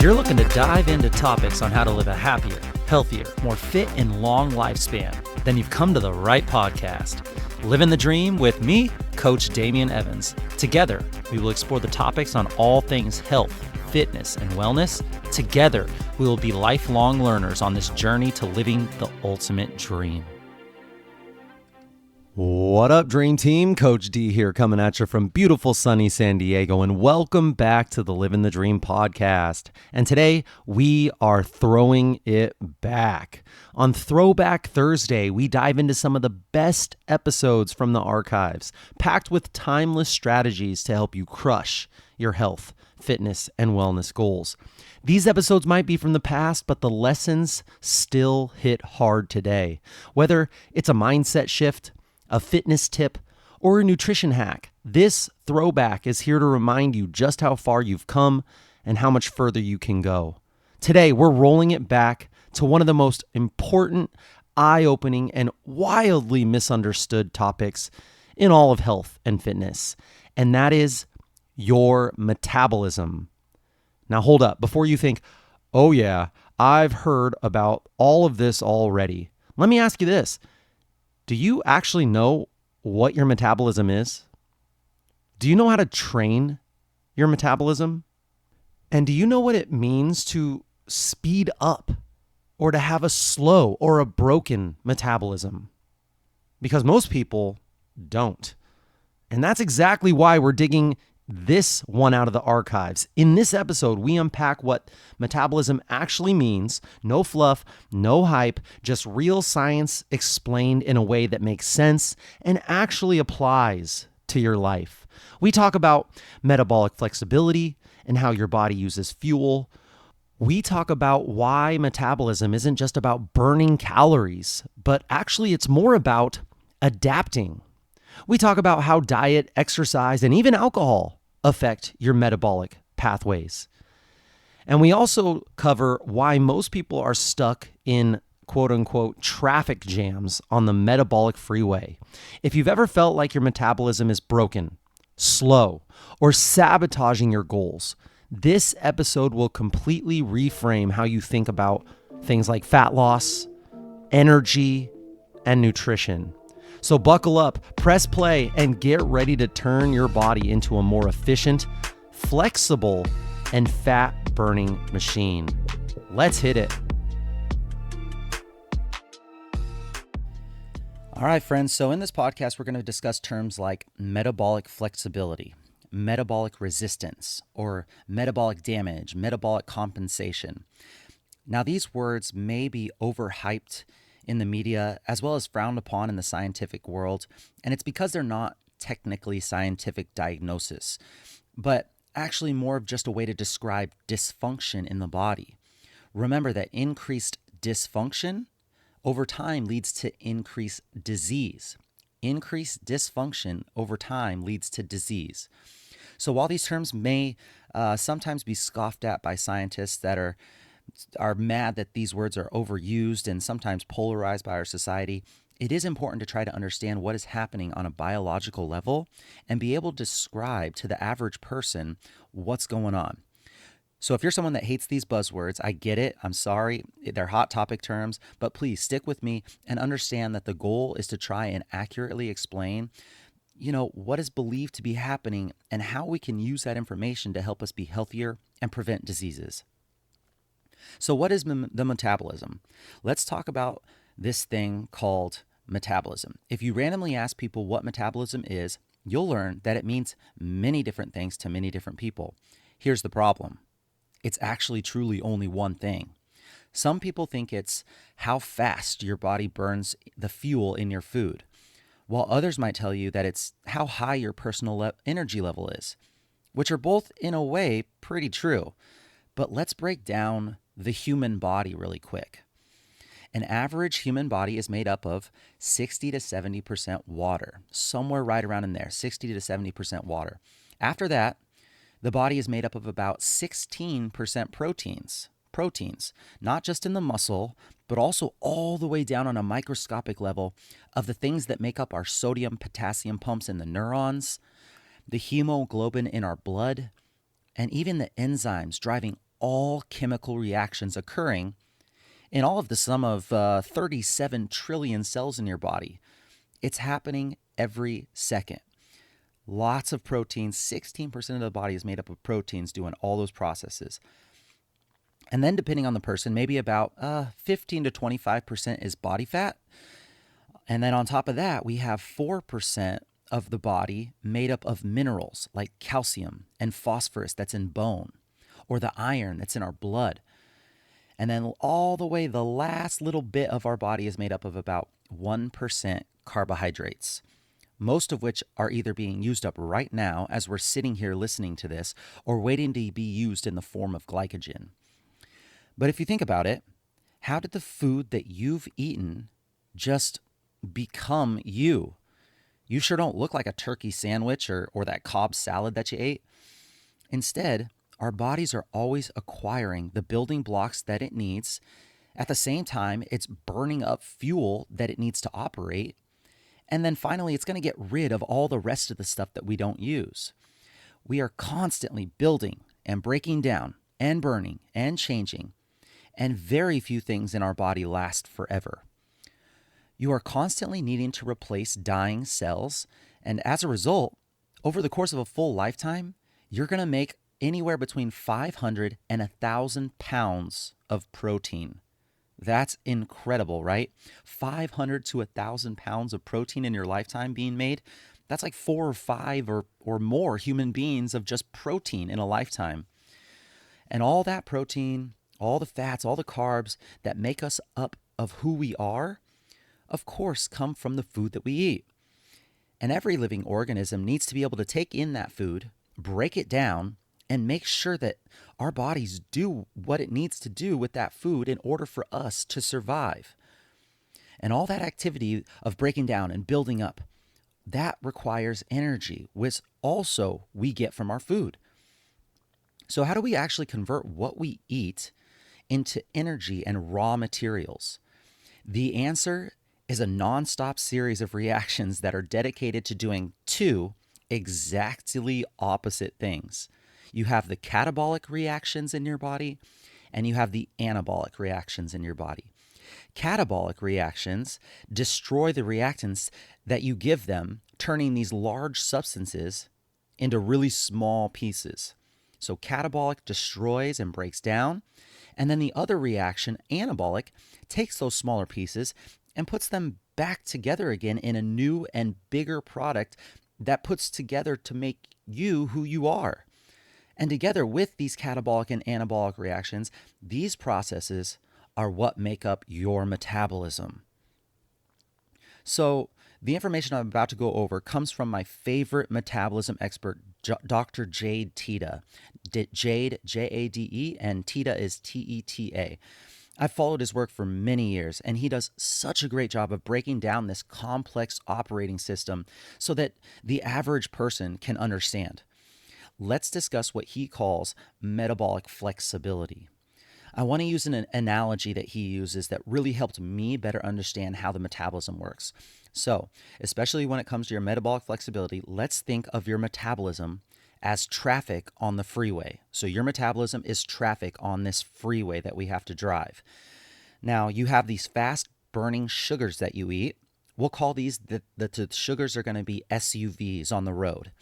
you're looking to dive into topics on how to live a happier, healthier, more fit, and long lifespan, then you've come to the right podcast. Livin the Dream with me, Coach Damian Evans. Together, we will explore the topics on all things health, fitness, and wellness. Together, we will be lifelong learners on this journey to living the ultimate dream. What up, Dream Team? Coach D here, coming at you from beautiful sunny San Diego, and welcome back to the Livin the Dream podcast. And today, we are throwing it back. On Throwback Thursday, we dive into some of the best episodes from the archives, packed with timeless strategies to help you crush your health, fitness, and wellness goals. These episodes might be from the past, but the lessons still hit hard today. Whether it's a mindset shift, a fitness tip, or a nutrition hack, this throwback is here to remind you just how far you've come and how much further you can go. Today, we're rolling it back to one of the most important, eye-opening, and wildly misunderstood topics in all of health and fitness, and that is your metabolism. Now, hold up. Before you think, oh yeah, I've heard about all of this already. Let me ask you this. Do you actually know what your metabolism is? Do you know how to train your metabolism? And do you know what it means to speed up or to have a slow or a broken metabolism? Because most people don't. And that's exactly why we're digging this one out of the archives. In this episode, we unpack what metabolism actually means. No fluff, no hype, just real science explained in a way that makes sense and actually applies to your life. We talk about metabolic flexibility and how your body uses fuel. We talk about why metabolism isn't just about burning calories, but actually it's more about adapting. We talk about how diet, exercise, and even alcohol affect your metabolic pathways. And we also cover why most people are stuck in quote unquote traffic jams on the metabolic freeway. If you've ever felt like your metabolism is broken, slow, or sabotaging your goals, this episode will completely reframe how you think about things like fat loss, energy, and nutrition. So buckle up, press play, and get ready to turn your body into a more efficient, flexible, and fat-burning machine. Let's hit it. All right, friends. So in this podcast, we're going to discuss terms like metabolic flexibility, metabolic resistance, or metabolic damage, metabolic compensation. Now, these words may be overhyped in the media, as well as frowned upon in the scientific world. And it's because they're not technically scientific diagnosis, but actually more of just a way to describe dysfunction in the body. Remember that increased dysfunction over time leads to increased disease. Increased dysfunction over time leads to disease. So while these terms may sometimes be scoffed at by scientists that are mad that these words are overused and sometimes polarized by our society, it is important to try to understand what is happening on a biological level and be able to describe to the average person what's going on. So if you're someone that hates these buzzwords, I get it. I'm sorry. They're hot topic terms, but please stick with me and understand that the goal is to try and accurately explain, what is believed to be happening and how we can use that information to help us be healthier and prevent diseases. So what is the metabolism? Let's talk about this thing called metabolism. If you randomly ask people what metabolism is, you'll learn that it means many different things to many different people. Here's the problem. It's actually truly only one thing. Some people think it's how fast your body burns the fuel in your food, while others might tell you that it's how high your personal energy level is, which are both in a way pretty true. But let's break down the human body really quick. An average human body is made up of 60 to 70% water, somewhere right around in there, 60 to 70% water. After that, the body is made up of about 16% proteins, not just in the muscle, but also all the way down on a microscopic level of the things that make up our sodium, potassium pumps in the neurons, the hemoglobin in our blood, and even the enzymes driving all chemical reactions occurring in all of the sum of 37 trillion cells in your body. It's happening every second. Lots of proteins, 16% of the body is made up of proteins doing all those processes. And then depending on the person, maybe about 15 to 25% is body fat. And then on top of that, we have 4% of the body made up of minerals like calcium and phosphorus that's in bone, or the iron that's in our blood. And then all the way, the last little bit of our body is made up of about 1% carbohydrates, most of which are either being used up right now as we're sitting here listening to this, or waiting to be used in the form of glycogen. But if you think about it, how did the food that you've eaten just become you? You sure don't look like a turkey sandwich or that Cobb salad that you ate. Instead, our bodies are always acquiring the building blocks that it needs. At the same time, it's burning up fuel that it needs to operate. And then finally, it's going to get rid of all the rest of the stuff that we don't use. We are constantly building and breaking down and burning and changing, and very few things in our body last forever. You are constantly needing to replace dying cells, and as a result, over the course of a full lifetime, you're going to make anywhere between 500 and 1,000 pounds of protein. That's incredible, right? 500 to 1,000 pounds of protein in your lifetime being made. That's like 4 or 5 or more human beings of just protein in a lifetime. And all that protein, all the fats, all the carbs that make us up of who we are, of course, come from the food that we eat. And every living organism needs to be able to take in that food, break it down, and make sure that our bodies do what it needs to do with that food in order for us to survive. And all that activity of breaking down and building up, that requires energy, which also we get from our food. So how do we actually convert what we eat into energy and raw materials? The answer is a nonstop series of reactions that are dedicated to doing two exactly opposite things. You have the catabolic reactions in your body, and you have the anabolic reactions in your body. Catabolic reactions destroy the reactants that you give them, turning these large substances into really small pieces. So catabolic destroys and breaks down, and then the other reaction, anabolic, takes those smaller pieces and puts them back together again in a new and bigger product that puts together to make you who you are. And together with these catabolic and anabolic reactions, these processes are what make up your metabolism. So the information I'm about to go over comes from my favorite metabolism expert, Dr. Jade Teta. Jade, Jade, and Teta is Teta. I've followed his work for many years, and he does such a great job of breaking down this complex operating system so that the average person can understand. Let's discuss what he calls metabolic flexibility. I want to use an analogy that he uses that really helped me better understand how the metabolism works. So, especially when it comes to your metabolic flexibility, let's think of your metabolism as traffic on the freeway. So your metabolism is traffic on this freeway that we have to drive. Now, you have these fast burning sugars that you eat. We'll call these, the sugars are going to be SUVs on the road.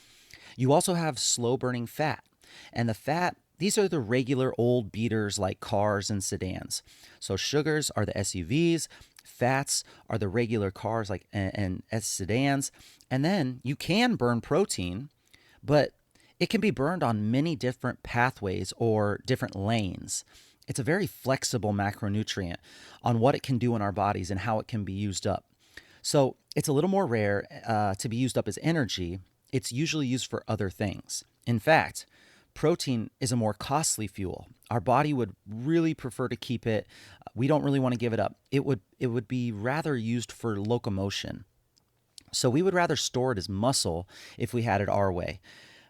You also have slow burning fat. And the fat, these are the regular old beaters like cars and sedans. So sugars are the SUVs, fats are the regular cars like and sedans. And then you can burn protein, but it can be burned on many different pathways or different lanes. It's a very flexible macronutrient on what it can do in our bodies and how it can be used up. So it's a little more rare to be used up as energy. It's usually used for other things. In fact, protein is a more costly fuel. Our body would really prefer to keep it. We don't really want to give it up. It would be rather used for locomotion. So we would rather store it as muscle if we had it our way.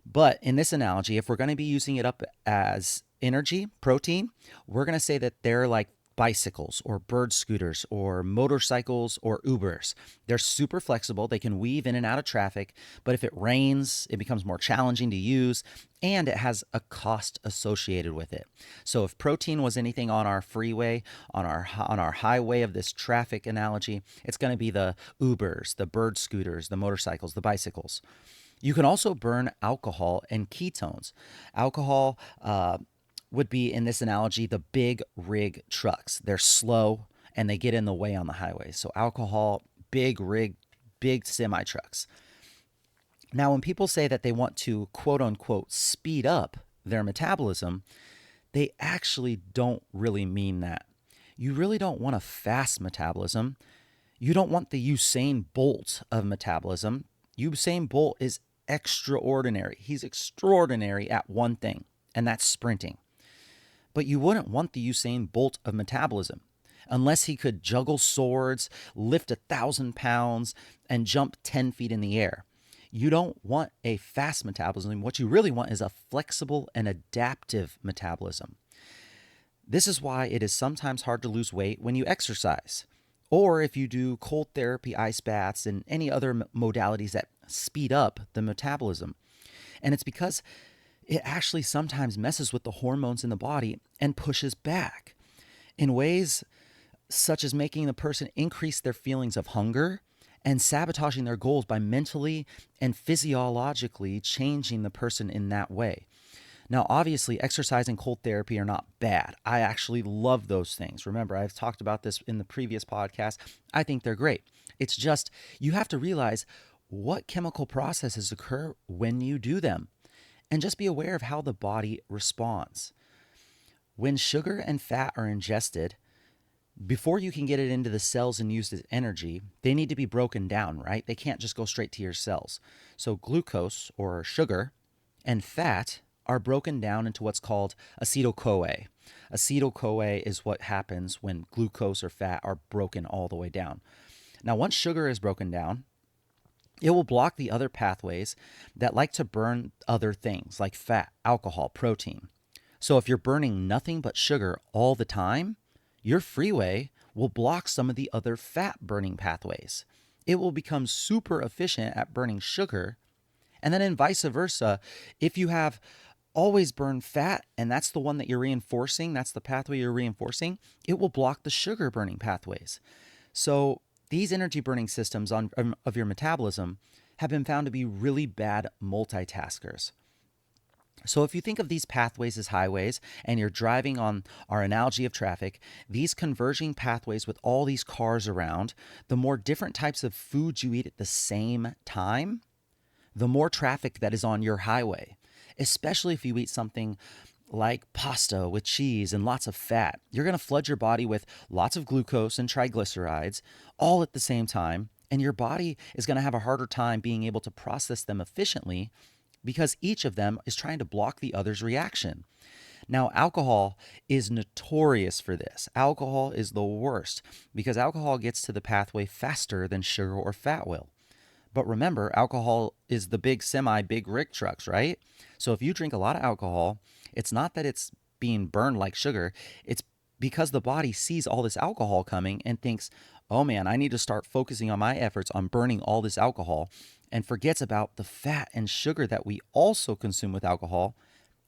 But in this analogy, if we're going to be using it up as energy, protein, we're going to say that they're like bicycles or bird scooters or motorcycles or Ubers. They're super flexible. They can weave in and out of traffic, but if it rains, it becomes more challenging to use and it has a cost associated with it. So if protein was anything on our freeway, on our highway of this traffic analogy, it's going to be the Ubers, the bird scooters, the motorcycles, the bicycles. You can also burn alcohol and ketones. Alcohol would be, in this analogy, the big rig trucks. They're slow and they get in the way on the highway. So alcohol, big rig, big semi trucks. Now, when people say that they want to quote unquote speed up their metabolism, they actually don't really mean that. You really don't want a fast metabolism. You don't want the Usain Bolt of metabolism. Usain Bolt is extraordinary. He's extraordinary at one thing, and that's sprinting. But you wouldn't want the Usain Bolt of metabolism unless he could juggle swords, lift 1,000 pounds, and jump 10 feet in the air. You don't want a fast metabolism. What you really want is a flexible and adaptive metabolism. This is why it is sometimes hard to lose weight when you exercise, or if you do cold therapy, ice baths, and any other modalities that speed up the metabolism. And it's because it actually sometimes messes with the hormones in the body and pushes back in ways such as making the person increase their feelings of hunger and sabotaging their goals by mentally and physiologically changing the person in that way. Now, obviously, exercise and cold therapy are not bad. I actually love those things. Remember, I've talked about this in the previous podcast. I think they're great. It's just you have to realize what chemical processes occur when you do them, and just be aware of how the body responds. When sugar and fat are ingested, before you can get it into the cells and used as energy, they need to be broken down, right? They can't just go straight to your cells. So glucose, or sugar, and fat are broken down into what's called acetyl-CoA. Acetyl-CoA is what happens when glucose or fat are broken all the way down. Now, once sugar is broken down, it will block the other pathways that like to burn other things like fat, alcohol, protein. So if you're burning nothing but sugar all the time, your freeway will block some of the other fat burning pathways. It will become super efficient at burning sugar. And then in vice versa, if you have always burned fat and that's the one that you're reinforcing, that's the pathway you're reinforcing, it will block the sugar burning pathways. So these energy burning systems of your metabolism have been found to be really bad multitaskers. So if you think of these pathways as highways and you're driving on our analogy of traffic, these converging pathways with all these cars around, the more different types of foods you eat at the same time, the more traffic that is on your highway, especially if you eat something like pasta with cheese and lots of fat. You're going to flood your body with lots of glucose and triglycerides all at the same time, and your body is going to have a harder time being able to process them efficiently because each of them is trying to block the other's reaction. Now, alcohol is notorious for this. Alcohol is the worst because alcohol gets to the pathway faster than sugar or fat will. But remember, alcohol is the big rig trucks, right? So if you drink a lot of alcohol, it's not that it's being burned like sugar. It's because the body sees all this alcohol coming and thinks, oh man, I need to start focusing on my efforts on burning all this alcohol, and forgets about the fat and sugar that we also consume with alcohol.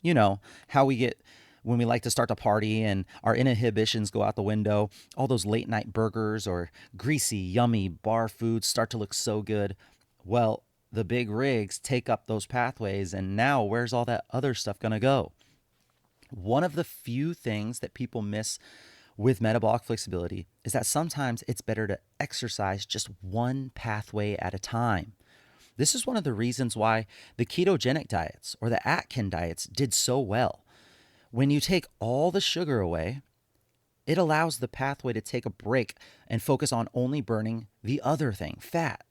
You know, how we get when we like to start to party and our inhibitions go out the window, all those late night burgers or greasy, yummy bar foods start to look so good. Well, the big rigs take up those pathways, and now where's all that other stuff going to go? One of the few things that people miss with metabolic flexibility is that sometimes it's better to exercise just one pathway at a time. This is one of the reasons why the ketogenic diets or the Atkins diets did so well. When you take all the sugar away, it allows the pathway to take a break and focus on only burning the other thing, fat.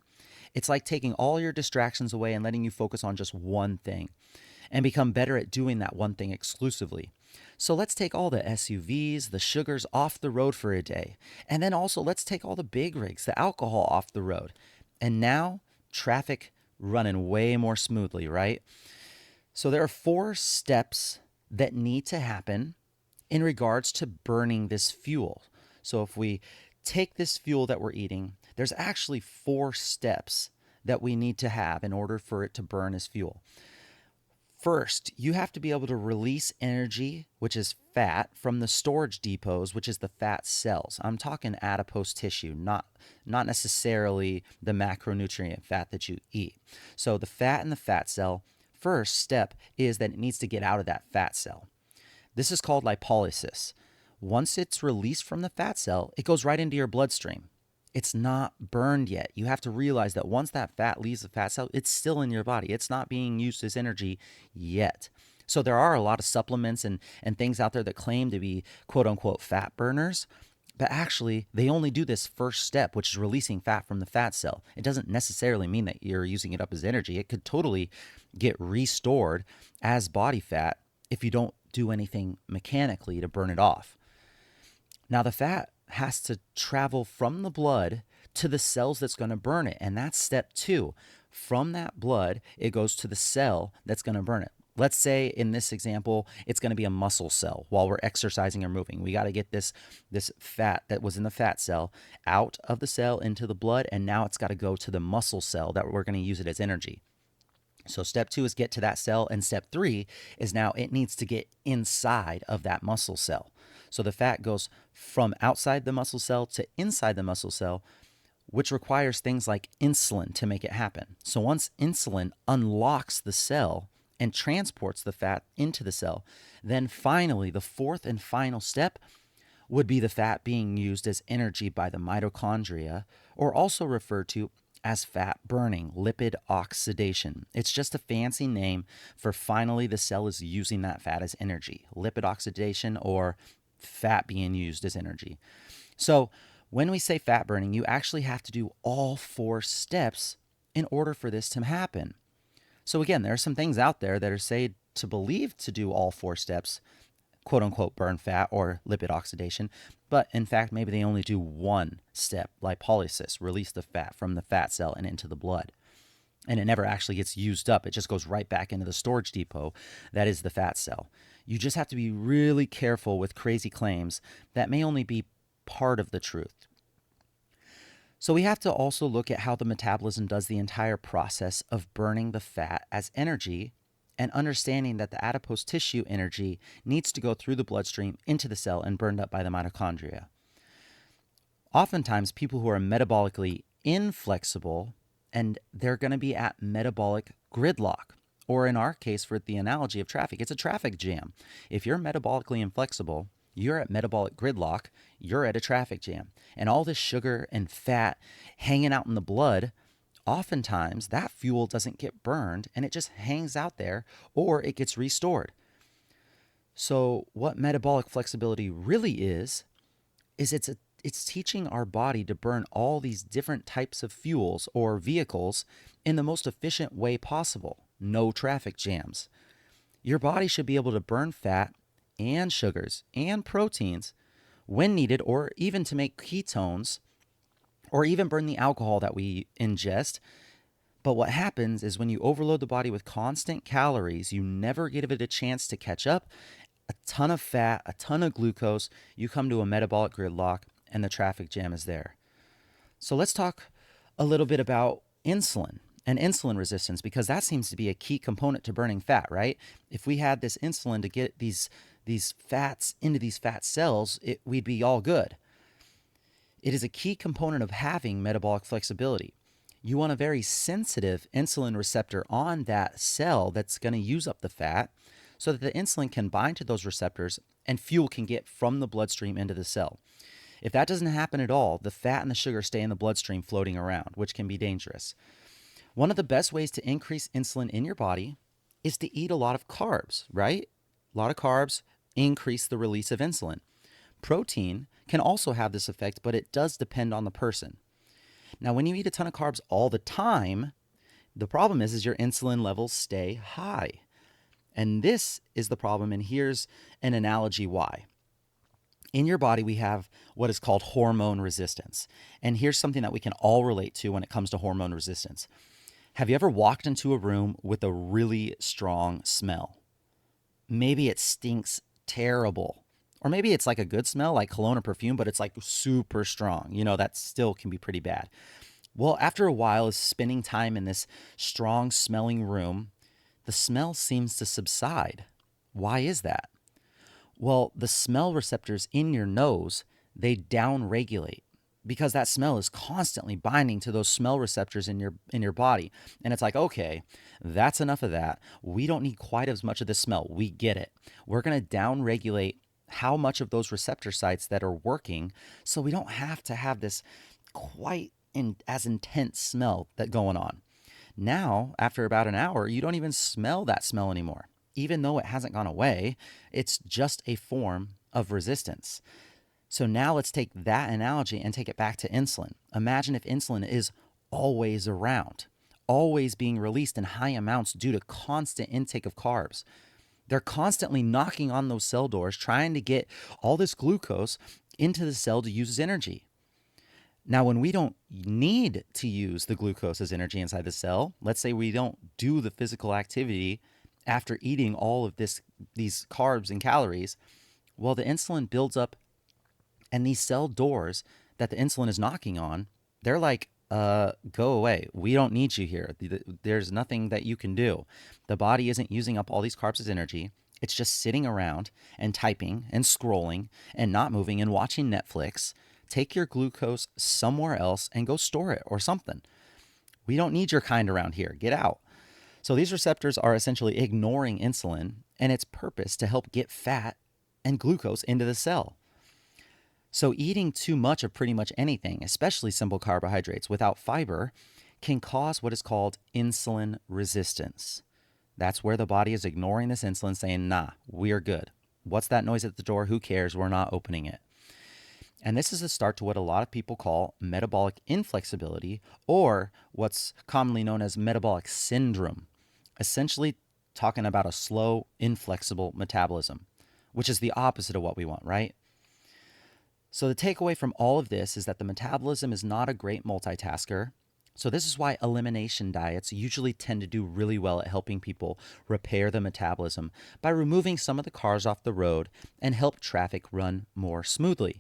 It's like taking all your distractions away and letting you focus on just one thing and become better at doing that one thing exclusively. So let's take all the SUVs, the sugars off the road for a day. And then also let's take all the big rigs, the alcohol off the road. And now traffic running way more smoothly, right? So there are 4 steps that need to happen in regards to burning this fuel. So if we take this fuel that we're eating, there's actually 4 steps that we need to have in order for it to burn as fuel. First, you have to be able to release energy, which is fat, from the storage depots, which is the fat cells. I'm talking adipose tissue, not necessarily the macronutrient fat that you eat. So the fat in the fat cell, first step is that it needs to get out of that fat cell. This is called lipolysis. Once it's released from the fat cell, it goes right into your bloodstream. It's not burned yet. You have to realize that once that fat leaves the fat cell, it's still in your body. It's not being used as energy yet. So there are a lot of supplements and things out there that claim to be quote unquote fat burners, but actually they only do this first step, which is releasing fat from the fat cell. It doesn't necessarily mean that you're using it up as energy. It could totally get restored as body fat if you don't do anything mechanically to burn it off. Now the fat has to travel from the blood to the cells that's going to burn it. And that's step 2. From that blood, it goes to the cell that's going to burn it. Let's say in this example, it's going to be a muscle cell while we're exercising or moving. We got to get this fat that was in the fat cell out of the cell into the blood. And now it's got to go to the muscle cell that we're going to use it as energy. So step 2 is get to that cell. And step 3 is now it needs to get inside of that muscle cell. So the fat goes from outside the muscle cell to inside the muscle cell, which requires things like insulin to make it happen. So once insulin unlocks the cell and transports the fat into the cell, then finally the 4th and final step would be the fat being used as energy by the mitochondria, or also referred to as fat burning, lipid oxidation. It's just a fancy name for finally the cell is using that fat as energy. Lipid oxidation, or fat being used as energy. So when we say fat burning, you actually have to do all 4 steps in order for this to happen. So again, there are some things out there that are said to believe to do all 4 steps, quote unquote, burn fat or lipid oxidation, but in fact, maybe they only do 1 step, lipolysis, release the fat from the fat cell and into the blood. And it never actually gets used up. It just goes right back into the storage depot that is the fat cell. You just have to be really careful with crazy claims that may only be part of the truth. So we have to also look at how the metabolism does the entire process of burning the fat as energy, and understanding that the adipose tissue energy needs to go through the bloodstream into the cell and burned up by the mitochondria. Oftentimes, people who are metabolically inflexible, and they're going to be at metabolic gridlock. Or in our case, for the analogy of traffic, it's a traffic jam. If you're metabolically inflexible, you're at metabolic gridlock, you're at a traffic jam. And all this sugar and fat hanging out in the blood, oftentimes that fuel doesn't get burned and it just hangs out there, or it gets restored. So what metabolic flexibility really is it's teaching our body to burn all these different types of fuels or vehicles in the most efficient way possible. No traffic jams. Your body should be able to burn fat and sugars and proteins when needed, or even to make ketones, or even burn the alcohol that we ingest. But what happens is when you overload the body with constant calories, you never give it a chance to catch up. A ton of fat, a ton of glucose, you come to a metabolic gridlock, and the traffic jam is there. So let's talk a little bit about insulin and insulin resistance, because that seems to be a key component to burning fat, right? If we had this insulin to get these fats into these fat cells, we'd be all good. It is a key component of having metabolic flexibility. You want a very sensitive insulin receptor on that cell that's going to use up the fat, so that the insulin can bind to those receptors and fuel can get from the bloodstream into the cell. If that doesn't happen at all, the fat and the sugar stay in the bloodstream floating around, which can be dangerous. One of the best ways to increase insulin in your body is to eat a lot of carbs, right? A lot of carbs increase the release of insulin. Protein can also have this effect, but it does depend on the person. Now, when you eat a ton of carbs all the time, the problem is your insulin levels stay high. And this is the problem, and here's an analogy why. In your body, we have what is called hormone resistance. And here's something that we can all relate to when it comes to hormone resistance. Have you ever walked into a room with a really strong smell? Maybe it stinks terrible, Or maybe it's like a good smell, like cologne or perfume, but it's like super strong. That still can be pretty bad. Well, after a while of spending time in this strong smelling room, the smell seems to subside. Why is that? Well, the smell receptors in your nose, they downregulate because that smell is constantly binding to those smell receptors in your body. And it's like, okay, that's enough of that. We don't need quite as much of this smell. We get it. We're going to downregulate how much of those receptor sites that are working so we don't have to have this quite as intense smell that going on. Now, after about an hour, you don't even smell that smell anymore. Even though it hasn't gone away, it's just a form of resistance. So now let's take that analogy and take it back to insulin. Imagine if insulin is always around, always being released in high amounts due to constant intake of carbs. They're constantly knocking on those cell doors, trying to get all this glucose into the cell to use as energy. Now, when we don't need to use the glucose as energy inside the cell, let's say we don't do the physical activity after eating all of these carbs and calories, well, the insulin builds up, and these cell doors that the insulin is knocking on, they're like, go away. We don't need you here. There's nothing that you can do. The body isn't using up all these carbs as energy. It's just sitting around and typing and scrolling and not moving and watching Netflix. Take your glucose somewhere else and go store it or something. We don't need your kind around here. Get out. So these receptors are essentially ignoring insulin and its purpose to help get fat and glucose into the cell. So eating too much of pretty much anything, especially simple carbohydrates without fiber, can cause what is called insulin resistance. That's where the body is ignoring this insulin, saying, nah, we're good. What's that noise at the door? Who cares? We're not opening it. And this is a start to what a lot of people call metabolic inflexibility, or what's commonly known as metabolic syndrome, essentially talking about a slow, inflexible metabolism, which is the opposite of what we want, right? So the takeaway from all of this is that the metabolism is not a great multitasker. So this is why elimination diets usually tend to do really well at helping people repair the metabolism by removing some of the cars off the road and help traffic run more smoothly.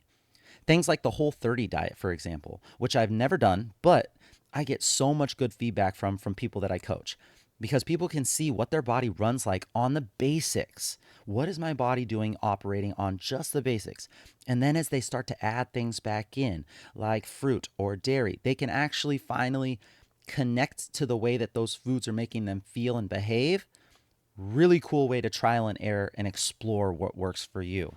Things like the Whole30 diet, for example, which I've never done, but I get so much good feedback from people that I coach because people can see what their body runs like on the basics. What is my body doing operating on just the basics? And then as they start to add things back in, like fruit or dairy, they can actually finally connect to the way that those foods are making them feel and behave. Really cool way to trial and error and explore what works for you.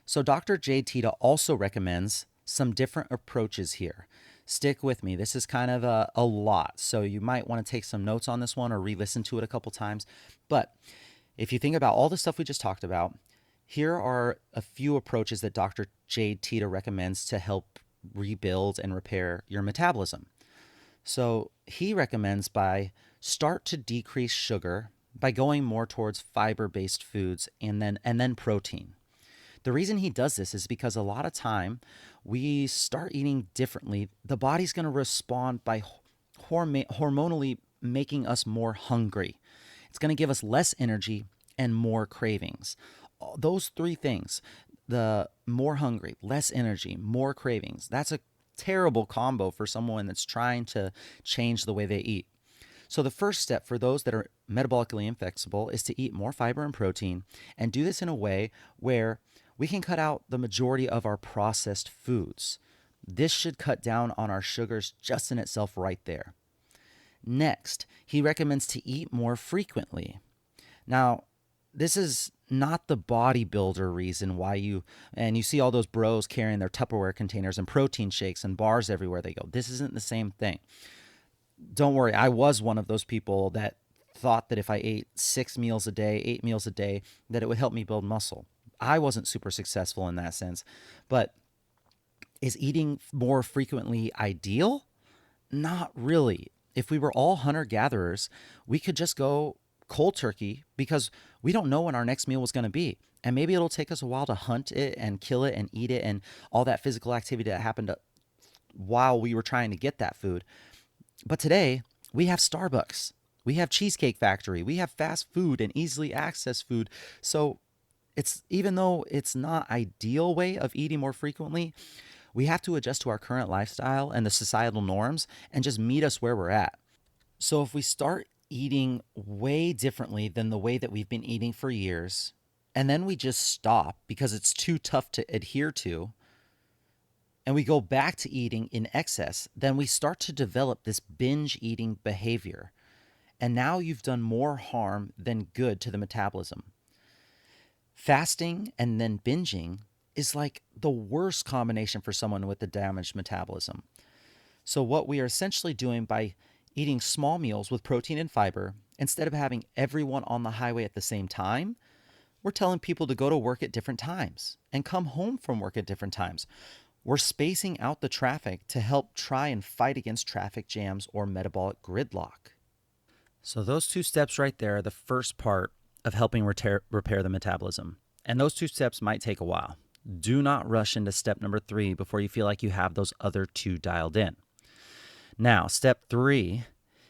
So Dr. Jay Tita also recommends some different approaches here. Stick with me. This is kind of a lot, so you might want to take some notes on this one or re-listen to it a couple times. But if you think about all the stuff we just talked about, here are a few approaches that Dr. Jay Tita recommends to help rebuild and repair your metabolism. So he recommends start to decrease sugar by going more towards fiber-based foods and then protein. The reason he does this is because a lot of time we start eating differently. The body's going to respond by hormonally making us more hungry. It's going to give us less energy and more cravings. Those three things, the more hungry, less energy, more cravings, that's a terrible combo for someone that's trying to change the way they eat. So the first step for those that are metabolically inflexible is to eat more fiber and protein and do this in a way where we can cut out the majority of our processed foods. This should cut down on our sugars just in itself right there. Next, he recommends to eat more frequently. Now, this is not the bodybuilder reason why you see all those bros carrying their Tupperware containers and protein shakes and bars everywhere they go. This isn't the same thing. Don't worry, I was one of those people that thought that if I ate 6 meals a day, 8 meals a day, that it would help me build muscle. I wasn't super successful in that sense. But is eating more frequently ideal? Not really. If we were all hunter-gatherers, we could just go cold turkey because we don't know when our next meal was going to be. And maybe it'll take us a while to hunt it and kill it and eat it and all that physical activity that happened while we were trying to get that food. But today, we have Starbucks. We have Cheesecake Factory. We have fast food and easily accessed food. So It's even though it's not ideal way of eating more frequently, we have to adjust to our current lifestyle and the societal norms and just meet us where we're at. So if we start eating way differently than the way that we've been eating for years, and then we just stop because it's too tough to adhere to, and we go back to eating in excess, then we start to develop this binge eating behavior. And now you've done more harm than good to the metabolism. Fasting and then binging is like the worst combination for someone with a damaged metabolism. So, what we are essentially doing by eating small meals with protein and fiber, instead of having everyone on the highway at the same time, we're telling people to go to work at different times and come home from work at different times. We're spacing out the traffic to help try and fight against traffic jams or metabolic gridlock. So, those two steps right there are the first part of helping repair the metabolism. And those two steps might take a while. Do not rush into step number 3 before you feel like you have those other two dialed in. Now, step 3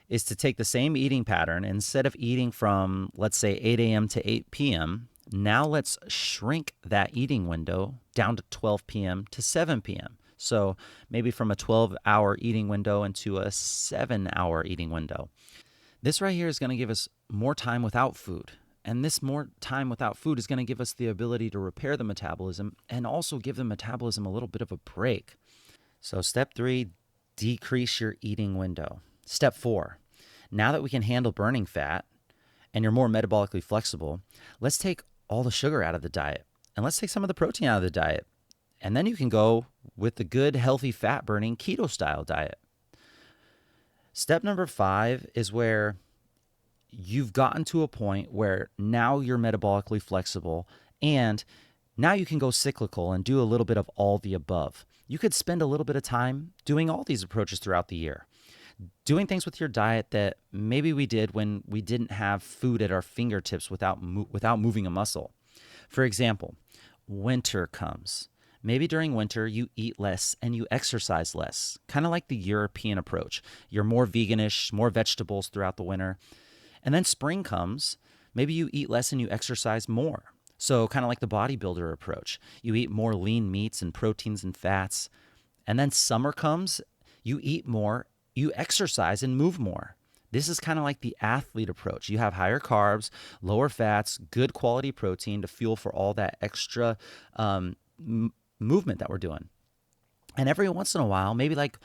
is to take the same eating pattern. Instead of eating from, let's say, 8 a.m. to 8 p.m., now let's shrink that eating window down to 12 p.m. to 7 p.m. So maybe from a 12-hour eating window into a 7-hour eating window. This right here is going to give us more time without food. And this more time without food is going to give us the ability to repair the metabolism and also give the metabolism a little bit of a break. So step 3, decrease your eating window. Step 4, now that we can handle burning fat and you're more metabolically flexible, let's take all the sugar out of the diet and let's take some of the protein out of the diet. And then you can go with the good, healthy, fat burning keto style diet. Step number 5 is where you've gotten to a point where now you're metabolically flexible and now you can go cyclical and do a little bit of all the above. You could spend a little bit of time doing all these approaches throughout the year. Doing things with your diet that maybe we did when we didn't have food at our fingertips without moving a muscle. For example, winter comes. Maybe during winter you eat less and you exercise less, kind of like the European approach. You're more veganish, more vegetables throughout the winter. And then spring comes, maybe you eat less and you exercise more. So kind of like the bodybuilder approach. You eat more lean meats and proteins and fats. And then summer comes, you eat more, you exercise and move more. This is kind of like the athlete approach. You have higher carbs, lower fats, good quality protein to fuel for all that extra movement that we're doing. And every once in a while, maybe like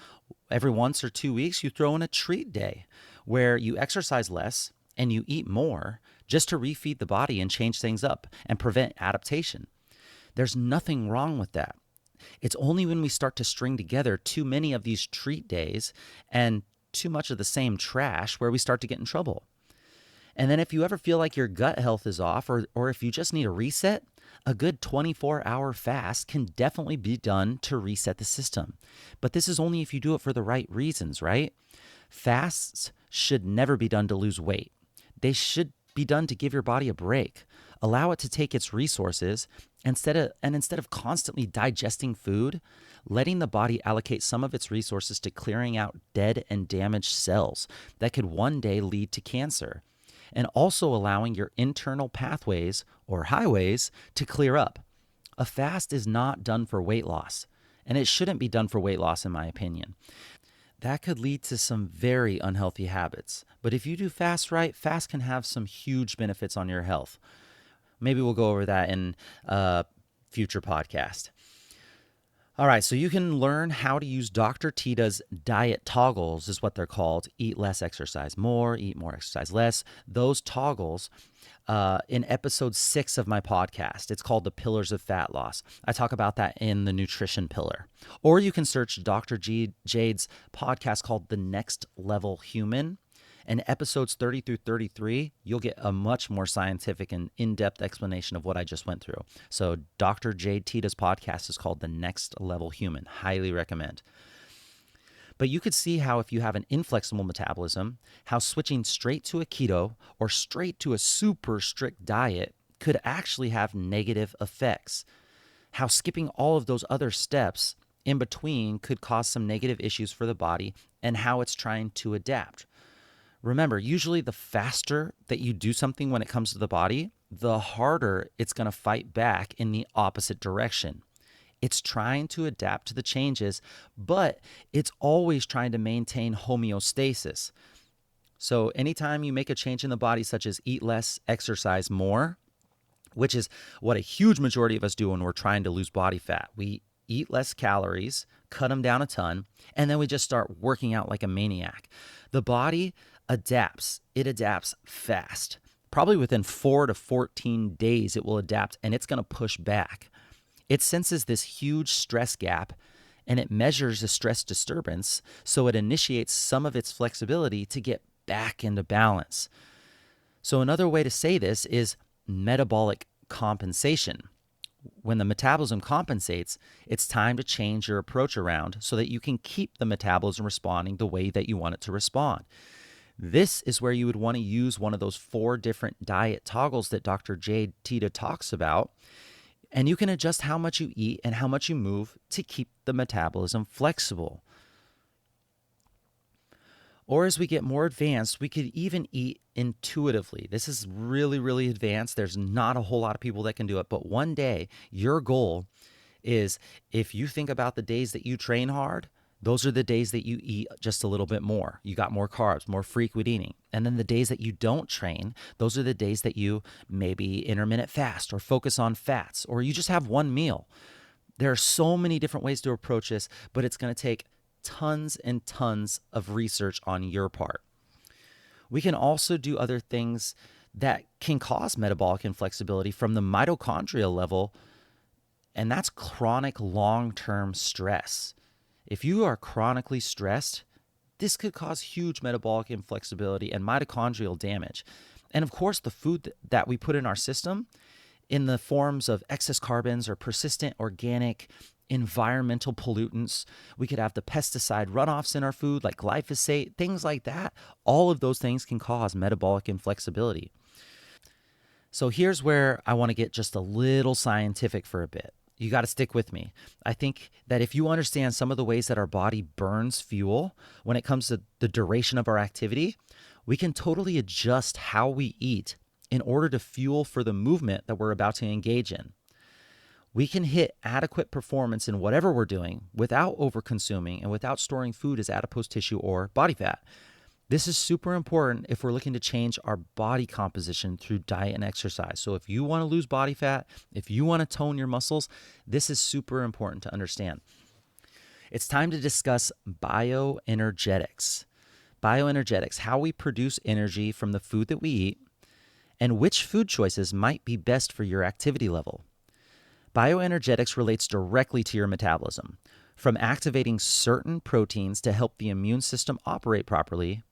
every once or 2 weeks, you throw in a treat day where you exercise less and you eat more just to refeed the body and change things up and prevent adaptation. There's nothing wrong with that. It's only when we start to string together too many of these treat days and too much of the same trash where we start to get in trouble. And then if you ever feel like your gut health is off or if you just need a reset, a good 24-hour fast can definitely be done to reset the system. But this is only if you do it for the right reasons, right? Fasts should never be done to lose weight. They should be done to give your body a break. Allow it to take its resources instead of constantly digesting food, letting the body allocate some of its resources to clearing out dead and damaged cells that could one day lead to cancer. And also allowing your internal pathways or highways to clear up. A fast is not done for weight loss, and it shouldn't be done for weight loss in my opinion. That could lead to some very unhealthy habits. But if you do fast right, fast can have some huge benefits on your health. Maybe we'll go over that in a future podcast. All right, so you can learn how to use Dr. Tita's diet toggles is what they're called. Eat less, exercise more, eat more, exercise less. Those toggles in episode 6 of my podcast. It's called The Pillars of Fat Loss. I talk about that in the nutrition pillar. Or you can search Dr. Jade's podcast called The Next Level Human. And episodes 30 through 33, you'll get a much more scientific and in-depth explanation of what I just went through. So Dr. Jade Tita's podcast is called The Next Level Human. Highly recommend. But you could see how if you have an inflexible metabolism, how switching straight to a keto or straight to a super strict diet could actually have negative effects. How skipping all of those other steps in between could cause some negative issues for the body and how it's trying to adapt. Remember, usually the faster that you do something when it comes to the body, the harder it's going to fight back in the opposite direction. It's trying to adapt to the changes, but it's always trying to maintain homeostasis. So anytime you make a change in the body, such as eat less, exercise more, which is what a huge majority of us do when we're trying to lose body fat. We eat less calories, cut them down a ton, and then we just start working out like a maniac. The body adapts. It adapts fast. Probably within 4 to 14 days, it will adapt and it's going to push back. It senses this huge stress gap and it measures the stress disturbance, so it initiates some of its flexibility to get back into balance. So another way to say this is metabolic compensation. When the metabolism compensates, it's time to change your approach around so that you can keep the metabolism responding the way that you want it to respond. This is where you would want to use one of those 4 different diet toggles that Dr. Jade Teta talks about. And you can adjust how much you eat and how much you move to keep the metabolism flexible. Or as we get more advanced, we could even eat intuitively. This is really, really advanced. There's not a whole lot of people that can do it. But one day, your goal is, if you think about the days that you train hard, those are the days that you eat just a little bit more. You got more carbs, more frequent eating. And then the days that you don't train, those are the days that you maybe intermittent fast or focus on fats, or you just have one meal. There are so many different ways to approach this, but it's going to take tons and tons of research on your part. We can also do other things that can cause metabolic inflexibility from the mitochondrial level, and that's chronic long-term stress. If you are chronically stressed, this could cause huge metabolic inflexibility and mitochondrial damage. And of course, the food that we put in our system in the forms of excess carbons or persistent organic environmental pollutants, we could have the pesticide runoffs in our food like glyphosate, things like that. All of those things can cause metabolic inflexibility. So here's where I want to get just a little scientific for a bit. You got to stick with me. I think that if you understand some of the ways that our body burns fuel when it comes to the duration of our activity, we can totally adjust how we eat in order to fuel for the movement that we're about to engage in. We can hit adequate performance in whatever we're doing without over-consuming and without storing food as adipose tissue or body fat. This is super important if we're looking to change our body composition through diet and exercise. So if you want to lose body fat, if you want to tone your muscles, this is super important to understand. It's time to discuss bioenergetics. Bioenergetics, how we produce energy from the food that we eat, and which food choices might be best for your activity level. Bioenergetics relates directly to your metabolism, from activating certain proteins to help the immune system operate properly.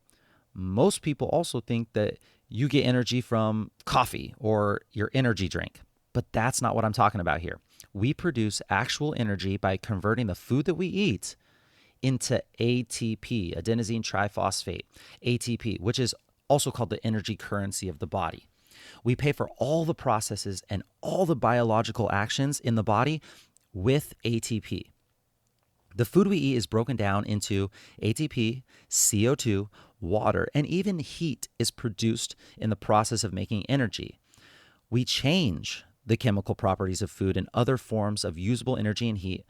Most people also think that you get energy from coffee or your energy drink, but that's not what I'm talking about here. We produce actual energy by converting the food that we eat into ATP, adenosine triphosphate, ATP, which is also called the energy currency of the body. We pay for all the processes and all the biological actions in the body with ATP. The food we eat is broken down into ATP, CO2, water, and even heat is produced in the process of making energy. We change the chemical properties of food and other forms of usable energy and heat,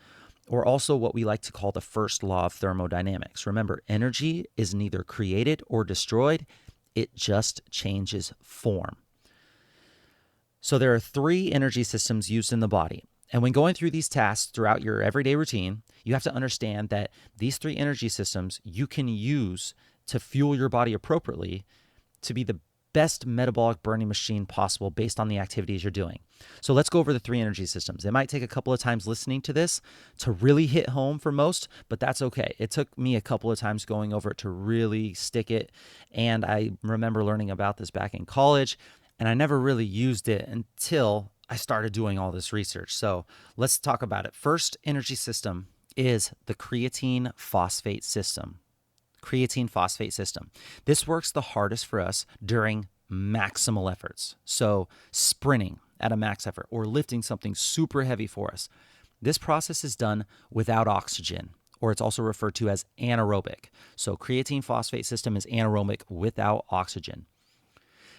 or also what we like to call the first law of thermodynamics. Remember, energy is neither created or destroyed, it just changes form. So there are 3 energy systems used in the body. And when going through these tasks throughout your everyday routine, you have to understand that these 3 energy systems you can use to fuel your body appropriately to be the best metabolic burning machine possible based on the activities you're doing. So let's go over the 3 energy systems. It might take a couple of times listening to this to really hit home for most, but that's okay. It took me a couple of times going over it to really stick it. And I remember learning about this back in college, and I never really used it until I started doing all this research. So let's talk about it. First energy system is the creatine phosphate system. Creatine phosphate system. This works the hardest for us during maximal efforts. So sprinting at a max effort or lifting something super heavy for us. This process is done without oxygen or it's also referred to as anaerobic. So creatine phosphate system is anaerobic without oxygen.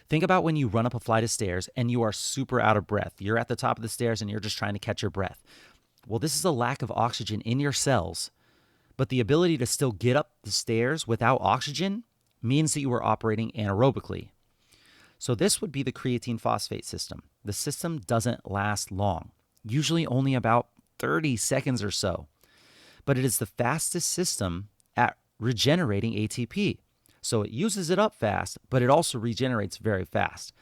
Think about when you run up a flight of stairs and you are super out of breath. You're at the top of the stairs and you're just trying to catch your breath. Well, this is a lack of oxygen in your cells, but the ability to still get up the stairs without oxygen means that you are operating anaerobically. So this would be the creatine phosphate system. The system doesn't last long, usually only about 30 seconds or so, but it is the fastest system at regenerating ATP. So it uses it up fast, but it also regenerates very fast.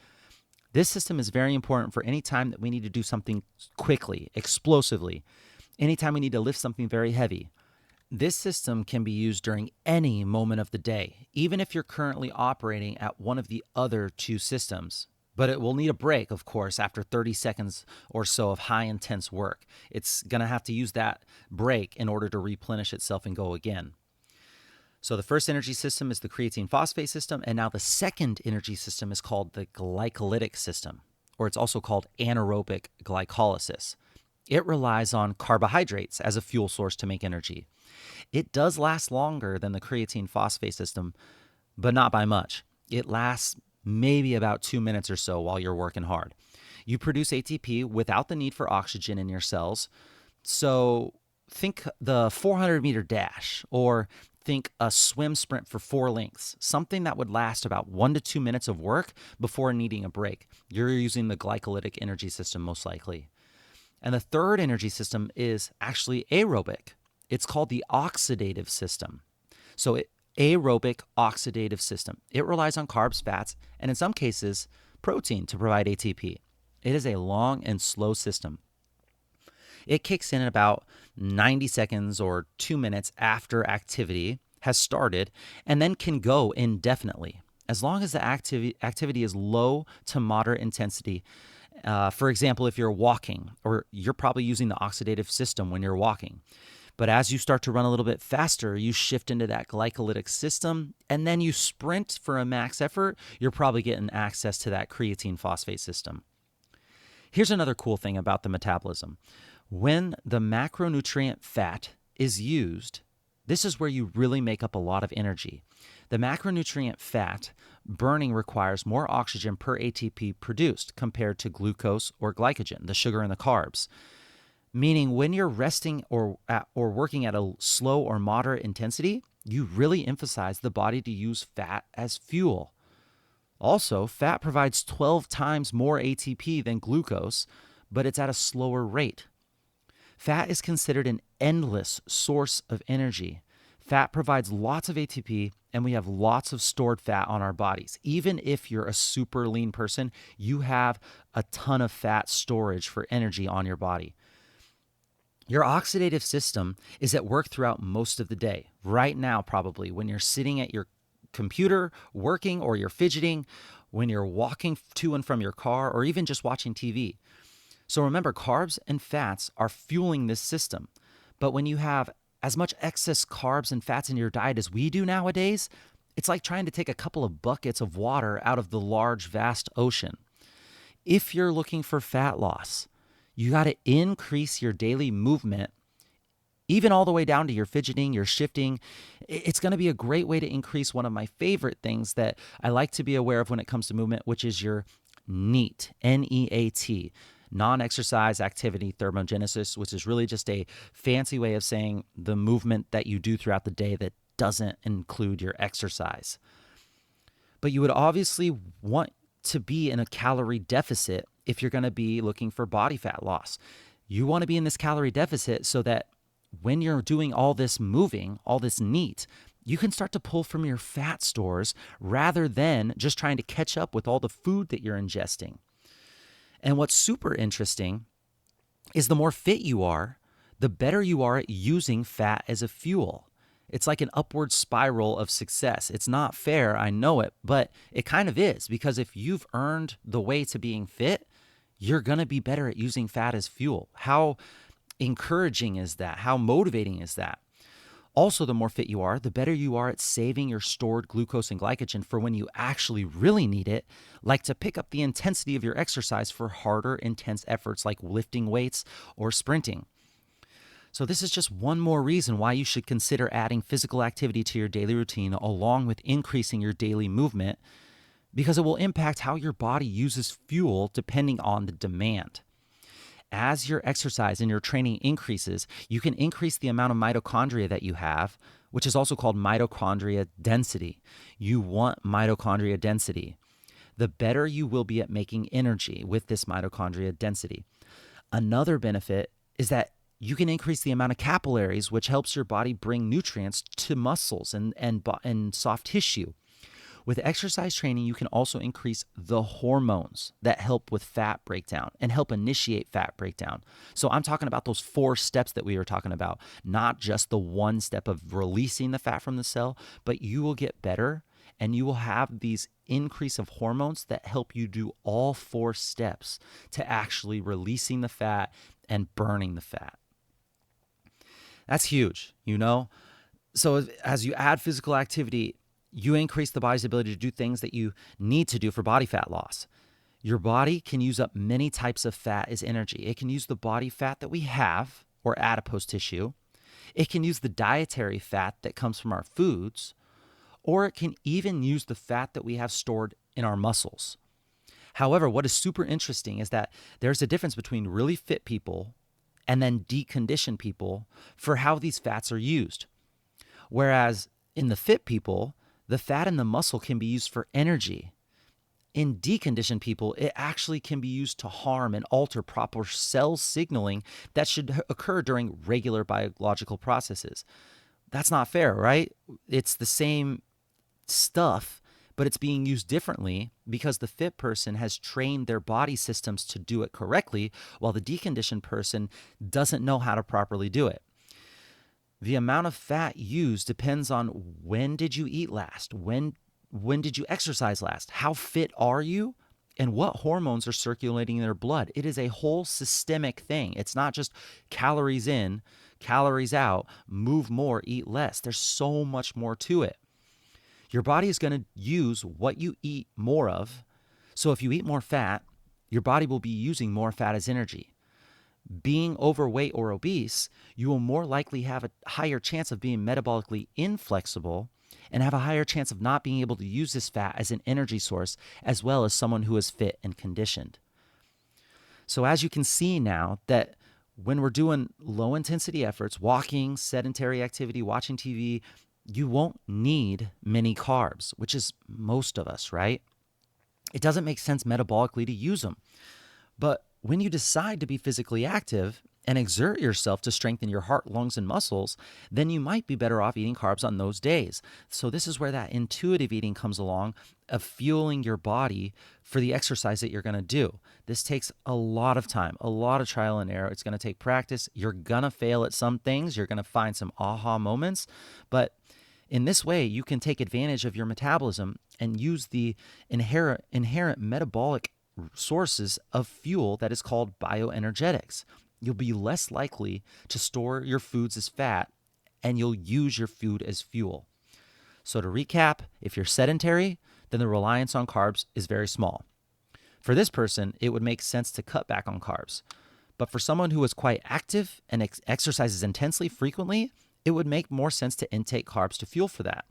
This system is very important for any time that we need to do something quickly, explosively, anytime we need to lift something very heavy. This system can be used during any moment of the day, even if you're currently operating at one of the other two systems. But it will need a break, of course, after 30 seconds or so of high intense work. It's going to have to use that break in order to replenish itself and go again. So the first energy system is the creatine phosphate system, and now the second energy system is called the glycolytic system, or it's also called anaerobic glycolysis. It relies on carbohydrates as a fuel source to make energy. It does last longer than the creatine phosphate system, but not by much. It lasts maybe about 2 minutes or so while you're working hard. You produce ATP without the need for oxygen in your cells. So think the 400-meter dash, or think a swim sprint for 4 lengths, something that would last about 1 to 2 minutes of work before needing a break. You're using the glycolytic energy system most likely. And the third energy system is actually aerobic. It's called the oxidative system. So aerobic oxidative system. It relies on carbs, fats, and in some cases, protein to provide ATP. It is a long and slow system. It kicks in about 90 seconds or 2 minutes after activity has started and then can go indefinitely as long as the activity is low to moderate intensity. For example, if you're walking, or you're probably using the oxidative system when you're walking. But as you start to run a little bit faster, you shift into that glycolytic system, and then you sprint for a max effort, you're probably getting access to that creatine phosphate system. Here's another cool thing about the metabolism. When the macronutrient fat is used, this is where you really make up a lot of energy. The macronutrient fat burning requires more oxygen per ATP produced compared to glucose or glycogen, the sugar and the carbs. Meaning when you're resting or working at a slow or moderate intensity, you really emphasize the body to use fat as fuel. Also, fat provides 12 times more ATP than glucose, but it's at a slower rate. Fat is considered an endless source of energy. Fat provides lots of ATP, and we have lots of stored fat on our bodies. Even if you're a super lean person, you have a ton of fat storage for energy on your body. Your oxidative system is at work throughout most of the day. Right now, probably, when you're sitting at your computer working, or you're fidgeting, when you're walking to and from your car, or even just watching TV. So remember, carbs and fats are fueling this system. But when you have as much excess carbs and fats in your diet as we do nowadays, it's like trying to take a couple of buckets of water out of the large, vast ocean. If you're looking for fat loss, you got to increase your daily movement, even all the way down to your fidgeting, your shifting. It's going to be a great way to increase one of my favorite things that I like to be aware of when it comes to movement, which is your NEAT, N-E-A-T, non-exercise activity thermogenesis, which is really just a fancy way of saying the movement that you do throughout the day that doesn't include your exercise. But you would obviously want to be in a calorie deficit if you're going to be looking for body fat loss. You want to be in this calorie deficit so that when you're doing all this moving, all this NEAT, you can start to pull from your fat stores rather than just trying to catch up with all the food that you're ingesting. And what's super interesting is the more fit you are, the better you are at using fat as a fuel. It's like an upward spiral of success. It's not fair, I know it, but it kind of is, because if you've earned the way to being fit, you're going to be better at using fat as fuel. How encouraging is that? How motivating is that? Also, the more fit you are, the better you are at saving your stored glucose and glycogen for when you actually really need it, like to pick up the intensity of your exercise for harder, intense efforts like lifting weights or sprinting. So, this is just one more reason why you should consider adding physical activity to your daily routine along with increasing your daily movement because it will impact how your body uses fuel depending on the demand. As your exercise and your training increases, you can increase the amount of mitochondria that you have, which is also called mitochondria density. You want mitochondria density. The better you will be at making energy with this mitochondria density. Another benefit is that you can increase the amount of capillaries, which helps your body bring nutrients to muscles and soft tissue. With exercise training, you can also increase the hormones that help with fat breakdown and help initiate fat breakdown. So I'm talking about those 4 steps that we were talking about, not just the one step of releasing the fat from the cell, but you will get better and you will have these increase of hormones that help you do all 4 steps to actually releasing the fat and burning the fat. That's huge, you know? So as you add physical activity, you increase the body's ability to do things that you need to do for body fat loss. Your body can use up many types of fat as energy. It can use the body fat that we have, or adipose tissue. It can use the dietary fat that comes from our foods, or it can even use the fat that we have stored in our muscles. However, what is super interesting is that there's a difference between really fit people and then deconditioned people for how these fats are used. Whereas in the fit people, the fat in the muscle can be used for energy. In deconditioned people, it actually can be used to harm and alter proper cell signaling that should occur during regular biological processes. That's not fair, right? It's the same stuff, but it's being used differently because the fit person has trained their body systems to do it correctly, while the deconditioned person doesn't know how to properly do it. The amount of fat used depends on when did you eat last, when did you exercise last, how fit are you, and what hormones are circulating in their blood. It is a whole systemic thing. It's not just calories in, calories out, move more, eat less. There's so much more to it. Your body is going to use what you eat more of. So if you eat more fat, your body will be using more fat as energy. Being overweight or obese, you will more likely have a higher chance of being metabolically inflexible and have a higher chance of not being able to use this fat as an energy source, as well as someone who is fit and conditioned. So as you can see now that when we're doing low intensity efforts, walking, sedentary activity, watching TV, you won't need many carbs, which is most of us, right? It doesn't make sense metabolically to use them. But when you decide to be physically active and exert yourself to strengthen your heart, lungs, and muscles, then you might be better off eating carbs on those days. So this is where that intuitive eating comes along, of fueling your body for the exercise that you're going to do. This takes a lot of time, a lot of trial and error. It's going to take practice. You're going to fail at some things. You're going to find some aha moments. But in this way, you can take advantage of your metabolism and use the inherent metabolic sources of fuel that is called bioenergetics. You'll be less likely to store your foods as fat, and you'll use your food as fuel. So to recap, if you're sedentary, then the reliance on carbs is very small. For this person, it would make sense to cut back on carbs. But for someone who is quite active and exercises intensely frequently, it would make more sense to intake carbs to fuel for that.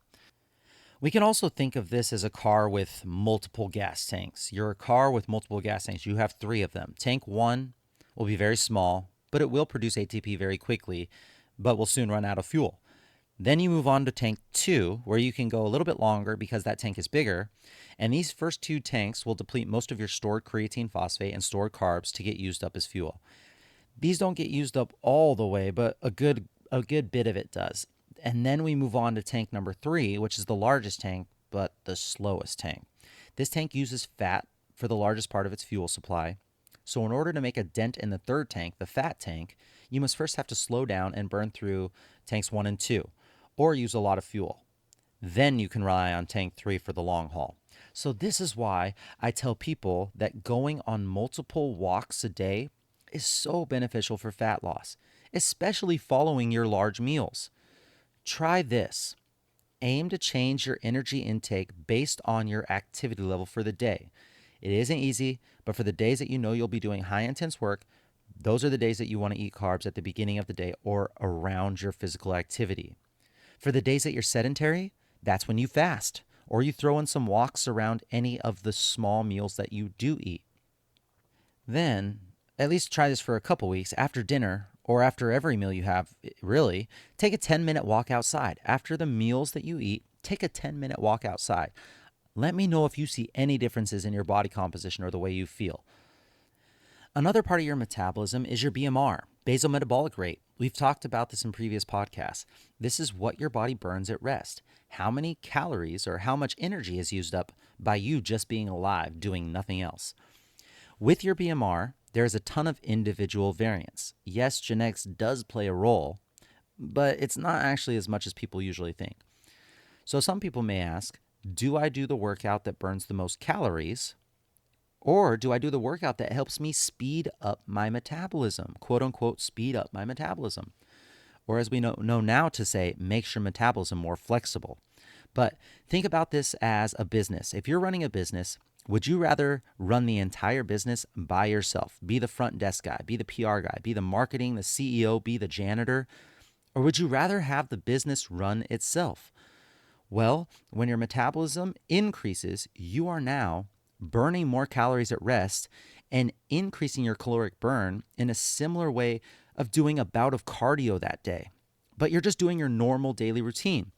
We can also think of this as a car with multiple gas tanks. You're a car with multiple gas tanks. You have 3 of them. Tank 1 will be very small, but it will produce ATP very quickly, but will soon run out of fuel. Then you move on to tank 2, where you can go a little bit longer because that tank is bigger. And these first 2 tanks will deplete most of your stored creatine phosphate and stored carbs to get used up as fuel. These don't get used up all the way, but a good bit of it does. And then we move on to tank number 3, which is the largest tank, but the slowest tank. This tank uses fat for the largest part of its fuel supply. So in order to make a dent in the 3rd tank, the fat tank, you must first have to slow down and burn through tanks 1 and 2, or use a lot of fuel. Then you can rely on tank 3 for the long haul. So this is why I tell people that going on multiple walks a day is so beneficial for fat loss, especially following your large meals. Try this. Aim to change your energy intake based on your activity level for the day. It isn't easy, but for the days that you know you'll be doing high intense work, Those are the days that you want to eat carbs at the beginning of the day or around your physical activity. For the days that you're sedentary, that's when you fast or you throw in some walks around any of the small meals that you do eat. Then, at least try this for a couple weeks after dinner or after every meal you have, really, take a 10-minute walk outside. After the meals that you eat, take a 10-minute walk outside. Let me know if you see any differences in your body composition or the way you feel. Another part of your metabolism is your BMR, basal metabolic rate. We've talked about this in previous podcasts. This is what your body burns at rest. How many calories or how much energy is used up by you just being alive, doing nothing else. With your BMR, there's a ton of individual variance. Yes, genetics does play a role, but it's not actually as much as people usually think. So some people may ask, do I do the workout that burns the most calories? Or do I do the workout that helps me speed up my metabolism, quote unquote, speed up my metabolism? Or as we know now to say, makes your metabolism more flexible. But think about this as a business. If you're running a business, would you rather run the entire business by yourself, be the front desk guy, be the PR guy, be the marketing, the CEO, be the janitor? Or would you rather have the business run itself? Well, when your metabolism increases, you are now burning more calories at rest and increasing your caloric burn in a similar way of doing a bout of cardio that day. But you're just doing your normal daily routine.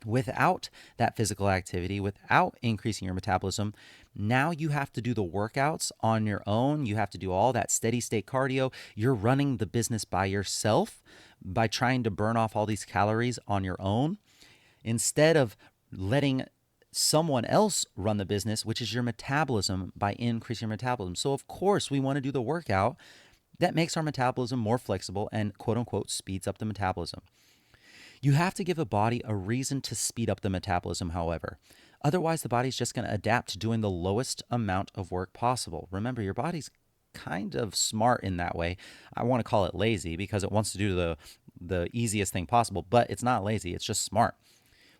Without that physical activity, without increasing your metabolism, now you have to do the workouts on your own. You have to do all that steady state cardio. You're running the business by yourself by trying to burn off all these calories on your own instead of letting someone else run the business, which is your metabolism, by increasing your metabolism. So, of course, we want to do the workout that makes our metabolism more flexible and quote unquote speeds up the metabolism. You have to give a body a reason to speed up the metabolism, however. Otherwise, the body's just going to adapt to doing the lowest amount of work possible. Remember, your body's kind of smart in that way. I want to call it lazy because it wants to do the easiest thing possible, but it's not lazy, it's just smart.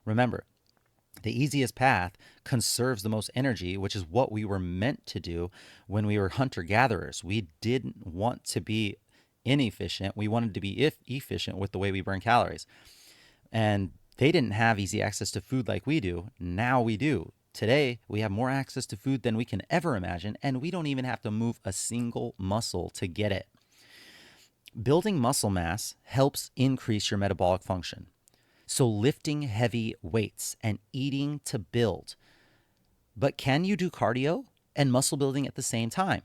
Remember, the easiest path conserves the most energy, which is what we were meant to do when we were hunter-gatherers. We didn't want to be inefficient. We wanted to be efficient with the way we burn calories. And they didn't have easy access to food like we do. Now we do. Today, we have more access to food than we can ever imagine, and we don't even have to move a single muscle to get it. Building muscle mass helps increase your metabolic function. So lifting heavy weights and eating to build. But can you do cardio and muscle building at the same time?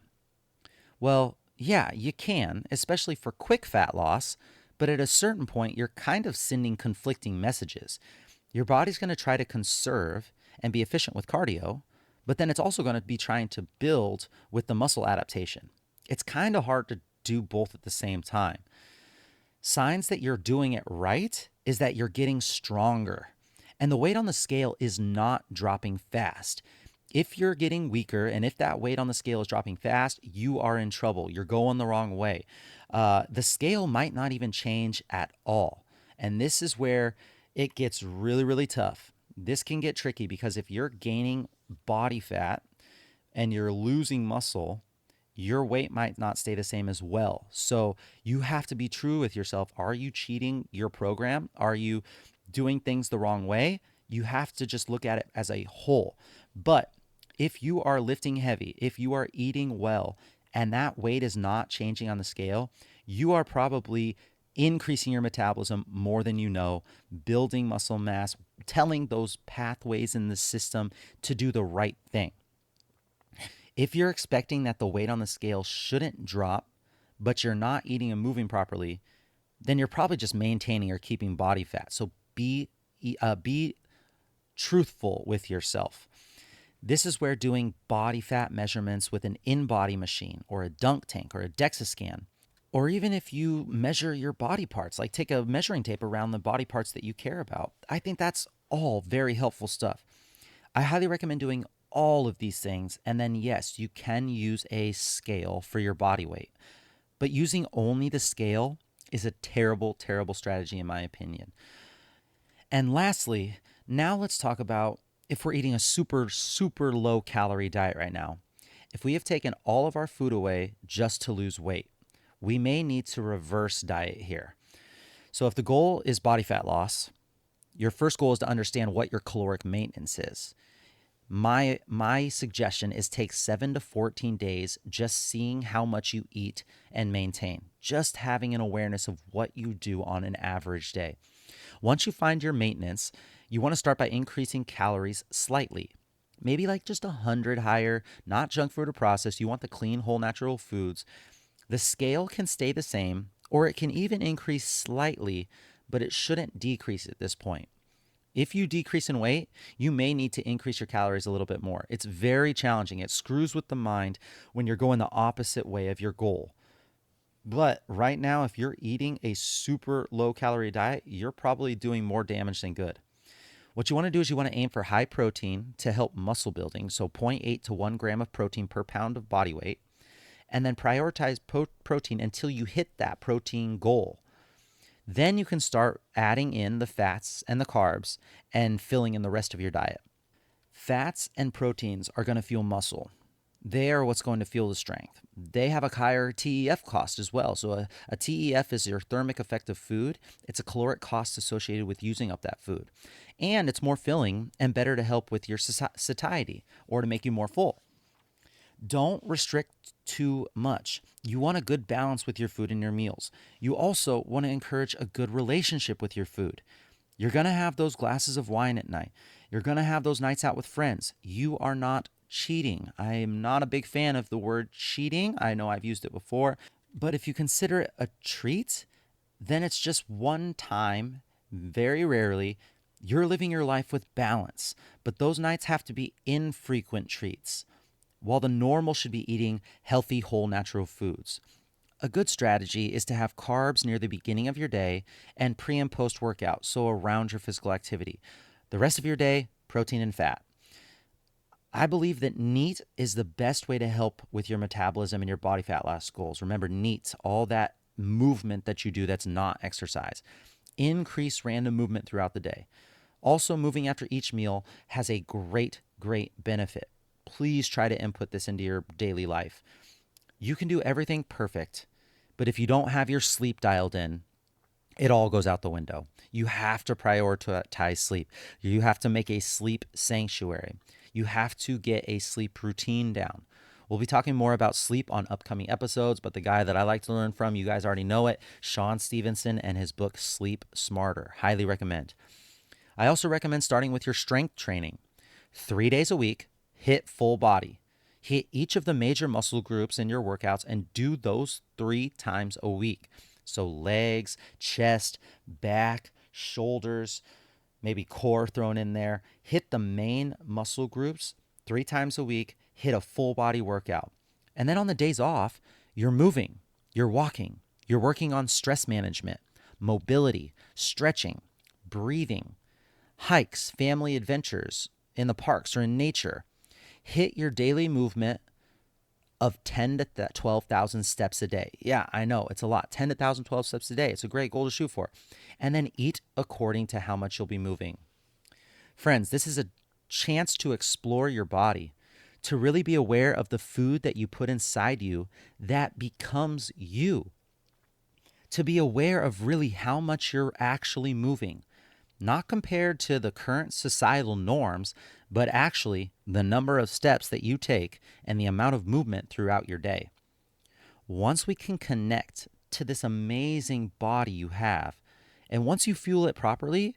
Well, yeah, you can, especially for quick fat loss, but at a certain point, you're kind of sending conflicting messages. Your body's going to try to conserve and be efficient with cardio, but then it's also going to be trying to build with the muscle adaptation. It's kind of hard to do both at the same time. Signs that you're doing it right is that you're getting stronger, and the weight on the scale is not dropping fast. If you're getting weaker and if that weight on the scale is dropping fast, you are in trouble. You're going the wrong way. The scale might not even change at all. And this is where it gets really, really tough. This can get tricky because if you're gaining body fat and you're losing muscle, your weight might not stay the same as well. So you have to be true with yourself. Are you cheating your program? Are you doing things the wrong way? You have to just look at it as a whole. But if you are lifting heavy, if you are eating well, and that weight is not changing on the scale, you are probably increasing your metabolism more than you know, building muscle mass, telling those pathways in the system to do the right thing. If you're expecting that the weight on the scale shouldn't drop, but you're not eating and moving properly, then you're probably just maintaining or keeping body fat. So be truthful with yourself. This is where doing body fat measurements with an in-body machine or a dunk tank or a DEXA scan, or even if you measure your body parts, like take a measuring tape around the body parts that you care about, I think that's all very helpful stuff. I highly recommend doing all of these things. And then, yes, you can use a scale for your body weight. But using only the scale is a terrible, terrible strategy, in my opinion. And lastly, now let's talk about if we're eating a super, super low calorie diet right now. If we have taken all of our food away just to lose weight, we may need to reverse diet here. So if the goal is body fat loss, your first goal is to understand what your caloric maintenance is. My suggestion is take 7 to 14 days just seeing how much you eat and maintain, just having an awareness of what you do on an average day. Once you find your maintenance, you want to start by increasing calories slightly. Maybe like just 100 higher, not junk food or processed. You want the clean, whole, natural foods. The scale can stay the same, or it can even increase slightly, but it shouldn't decrease at this point. If you decrease in weight, you may need to increase your calories a little bit more. It's very challenging. It screws with the mind when you're going the opposite way of your goal. But right now, if you're eating a super low calorie diet, you're probably doing more damage than good. What you want to do is you want to aim for high protein to help muscle building, so 0.8 to 1 gram of protein per pound of body weight, and then prioritize protein until you hit that protein goal. Then you can start adding in the fats and the carbs and filling in the rest of your diet. Fats and proteins are going to fuel muscle. They are what's going to fuel the strength. They have a higher TEF cost as well. So a TEF is your thermic effect of food. It's a caloric cost associated with using up that food. And it's more filling and better to help with your satiety or to make you more full. Don't restrict too much. You want a good balance with your food and your meals. You also want to encourage a good relationship with your food. You're going to have those glasses of wine at night. You're going to have those nights out with friends. You are not cheating. I am not a big fan of the word cheating. I know I've used it before, but if you consider it a treat, then it's just one time, very rarely. You're living your life with balance, but those nights have to be infrequent treats, while the normal should be eating healthy, whole, natural foods. A good strategy is to have carbs near the beginning of your day and pre and post workout, so around your physical activity. The rest of your day, protein and fat. I believe that NEAT is the best way to help with your metabolism and your body fat loss goals. Remember, NEAT, all that movement that you do that's not exercise. Increase random movement throughout the day. Also, moving after each meal has a great benefit. Please try to input this into your daily life. You can do everything perfect, but if you don't have your sleep dialed in, it all goes out the window. You have to prioritize sleep. You have to make a sleep sanctuary. You have to get a sleep routine down. We'll be talking more about sleep on upcoming episodes, but the guy that I like to learn from, you guys already know it, Sean Stevenson and his book, Sleep Smarter. Highly recommend. I also recommend starting with your strength training. 3 days a week, hit full body. Hit each of the major muscle groups in your workouts and do those 3 times a week. So legs, chest, back, shoulders, maybe core thrown in there. Hit the main muscle groups 3 times a week. Hit a full body workout. And then on the days off, you're moving, you're walking, you're working on stress management, mobility, stretching, breathing, hikes, family adventures in the parks or in nature. Hit your daily movement of 10 to 12,000 steps a day. Yeah, I know it's a lot. 10 to 12 steps a day. It's a great goal to shoot for. And then eat according to how much you'll be moving. Friends, this is a chance to explore your body, to really be aware of the food that you put inside you that becomes you, to be aware of really how much you're actually moving, not compared to the current societal norms, but actually the number of steps that you take and the amount of movement throughout your day. Once we can connect to this amazing body you have, and once you fuel it properly,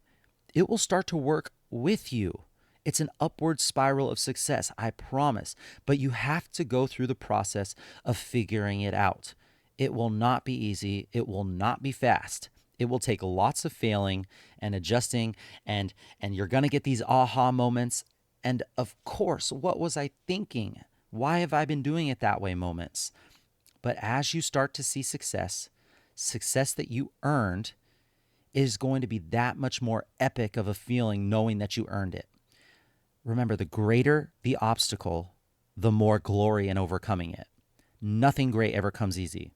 it will start to work with you. It's an upward spiral of success, I promise, but you have to go through the process of figuring it out. It will not be easy. It will not be fast. It will take lots of failing and adjusting, and you're going to get these aha moments. And of course, what was I thinking? Why have I been doing it that way moments? But as you start to see success that you earned is going to be that much more epic of a feeling knowing that you earned it. Remember, the greater the obstacle, the more glory in overcoming it. Nothing great ever comes easy.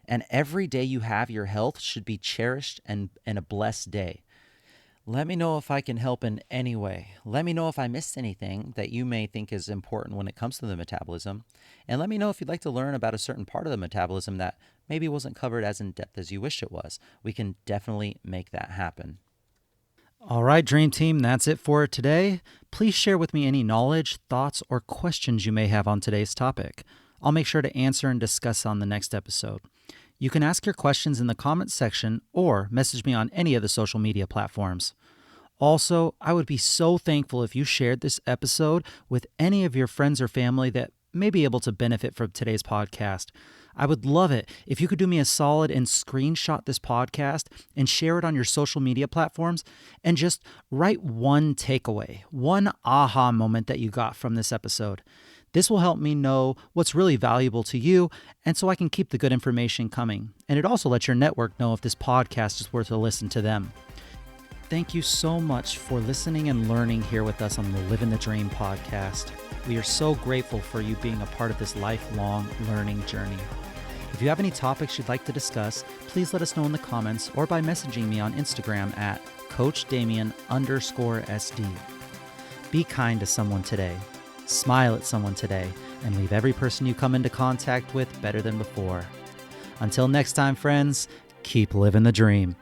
And every day you have your health should be cherished and a blessed day. Let me know if I can help in any way. Let me know if I missed anything that you may think is important when it comes to the metabolism. And let me know if you'd like to learn about a certain part of the metabolism that maybe wasn't covered as in depth as you wish it was. We can definitely make that happen. All right, Dream Team, that's it for today. Please share with me any knowledge, thoughts, or questions you may have on today's topic. I'll make sure to answer and discuss on the next episode. You can ask your questions in the comments section or message me on any of the social media platforms. Also, I would be so thankful if you shared this episode with any of your friends or family that may be able to benefit from today's podcast. I would love it if you could do me a solid and screenshot this podcast and share it on your social media platforms and just write one takeaway, one aha moment that you got from this episode. This will help me know what's really valuable to you, and so I can keep the good information coming. And it also lets your network know if this podcast is worth a listen to them. Thank you so much for listening and learning here with us on the Livin the Dream podcast. We are so grateful for you being a part of this lifelong learning journey. If you have any topics you'd like to discuss, please let us know in the comments or by messaging me on Instagram at CoachDamian_SD. Be kind to someone today. Smile at someone today, and leave every person you come into contact with better than before. Until next time, friends, keep living the dream.